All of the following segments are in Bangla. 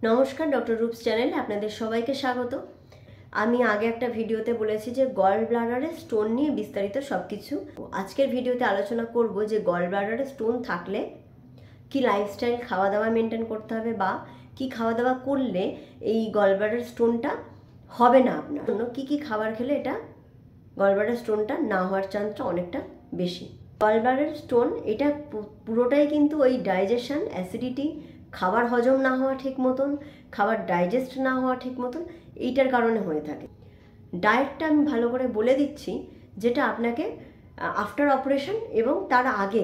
নমস্কার, ডক্টর রূপস চ্যানেলে আপনাদের সবাইকে স্বাগত। আমি আগে একটা ভিডিওতে বলেছি যে গল ব্লাডারে স্টোন নিয়ে বিস্তারিত সব কিছু। আজকের ভিডিওতে আলোচনা করব যে গল ব্লাডারে স্টোন থাকলে কি লাইফস্টাইল খাওয়া দাওয়া মেনটেন করতে হবে বা কি খাওয়া দাওয়া করলে এই গল ব্লাডার স্টোনটা হবে না। আপনার জন্য কী কী খাবার খেলে এটা গল ব্লাডার স্টোনটা না হওয়ার চান্সটা অনেকটা বেশি। গল ব্লাডার স্টোন এটা পুরোটাই কিন্তু ওই ডাইজেশন, অ্যাসিডিটি, খাবার হজম না হওয়া ঠিক মতন, খাবার ডাইজেস্ট না হওয়া ঠিক মতন, এইটার কারণে হয়ে থাকে। ডায়েটটা আমি ভালো করে বলে দিচ্ছি, যেটা আপনাকে আফটার অপারেশন এবং তার আগে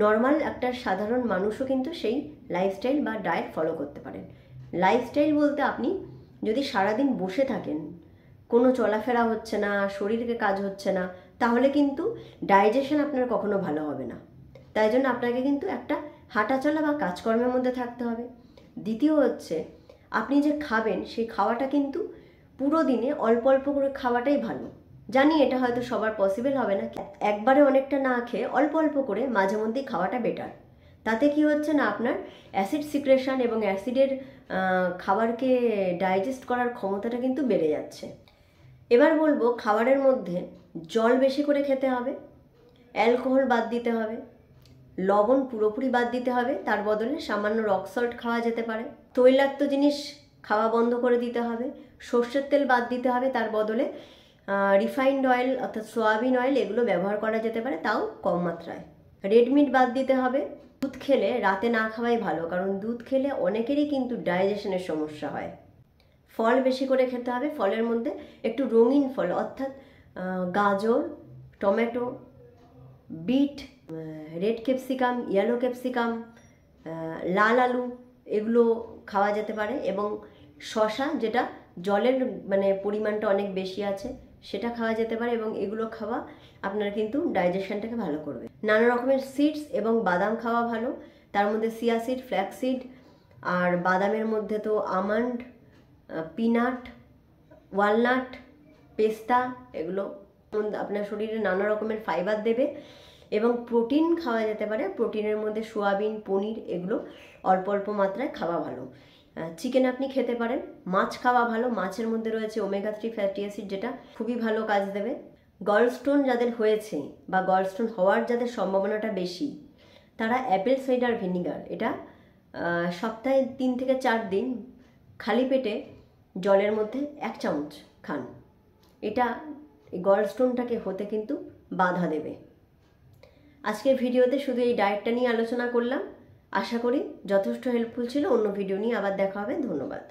নর্মাল একটা সাধারণ মানুষও কিন্তু সেই লাইফস্টাইল বা ডায়েট ফলো করতে পারেন। লাইফস্টাইল বলতে আপনি যদি সারাদিন বসে থাকেন, কোনো চলাফেরা হচ্ছে না, শরীরকে কাজ হচ্ছে না, তাহলে কিন্তু ডাইজেশন আপনার কখনো ভালো হবে না। তাই জন্য আপনাকে কিন্তু একটা হাঁটাচলা বা কাজকর্মের মধ্যে থাকতে হবে। দ্বিতীয় হচ্ছে, আপনি যে খাবেন সেই খাওয়াটা কিন্তু পুরো দিনে অল্প অল্প করে খাওয়াটাই ভালো। জানি এটা হয়তো সবার পসিবল হবে না, একবারে অনেকটা না খেয়ে অল্প অল্প করে মাঝে মধ্যেই খাওয়াটা বেটার। তাতে কি হচ্ছে না, আপনার অ্যাসিড সিক্রেশন এবং অ্যাসিডের খাবারকে ডাইজেস্ট করার ক্ষমতাটা কিন্তু বেড়ে যাচ্ছে। এবার বলবো, খাবারের মধ্যে জল বেশি করে খেতে হবে, অ্যালকোহল বাদ দিতে হবে, লবণ পুরোপুরি বাদ দিতে হবে, তার বদলে সামান্য রক সল্ট খাওয়া যেতে পারে। তৈলাক্ত জিনিস খাওয়া বন্ধ করে দিতে হবে, সর্ষের তেল বাদ দিতে হবে, তার বদলে রিফাইন্ড অয়েল অর্থাৎ সয়াবিন অয়েল এগুলো ব্যবহার করা যেতে পারে, তাও কম মাত্রায়। রেড মিট বাদ দিতে হবে। দুধ খেলে রাতে না খাওয়াই ভালো, কারণ দুধ খেলে অনেকেরই কিন্তু ডাইজেশনের সমস্যা হয়। ফল বেশি করে খেতে হবে। ফলের মধ্যে একটু রঙিন ফল অর্থাৎ গাজর, tomato, beet, red capsicum, yellow capsicum, লাল আলু এগুলো খাওয়া যেতে পারে। এবং শসা, যেটা জলের পরিমাণটা অনেক বেশি আছে, সেটা খাওয়া যেতে পারে। এবং এগুলো খাওয়া আপনার কিন্তু ডাইজেশনটাকে ভালো করবে। নানা রকমের সিডস এবং বাদাম খাওয়া ভালো, তার মধ্যে সিয়া সিড, ফ্ল্যাক্স সিড, আর বাদামের মধ্যে তো আমন্ড, পিনাট, ওয়ালনাট, পেস্তা, এগুলো আপনার শরীরে নানা রকমের ফাইবার দেবে। এবং প্রোটিন খাওয়া যেতে পারে। প্রোটিনের মধ্যে সোয়াবিন, পনির এগুলো অল্প অল্প মাত্রায় খাওয়া ভালো। চিকেন আপনি খেতে পারেন। মাছ খাওয়া ভালো, মাছের মধ্যে রয়েছে ওমেগা 3 ফ্যাটি অ্যাসিড, যেটা খুবই ভালো কাজ দেবে। গলস্টোন যাদের হয়েছে বা গলস্টোন হওয়ার যাদের সম্ভাবনাটা বেশি, তারা অ্যাপেল সাইডার ভিনিগার এটা সপ্তাহে 3 থেকে 4 দিন খালি পেটে জলের মধ্যে 1 চামচ খান। এটা গলস্টোনটাকে হতে কিন্তু বাধা দেবে। আজকের ভিডিওতে শুধু এই ডায়েটটা নিয়ে আলোচনা করলাম। আশা করি যথেষ্ট হেল্পফুল ছিল। অন্য ভিডিও নিয়ে আবার দেখা হবে। ধন্যবাদ।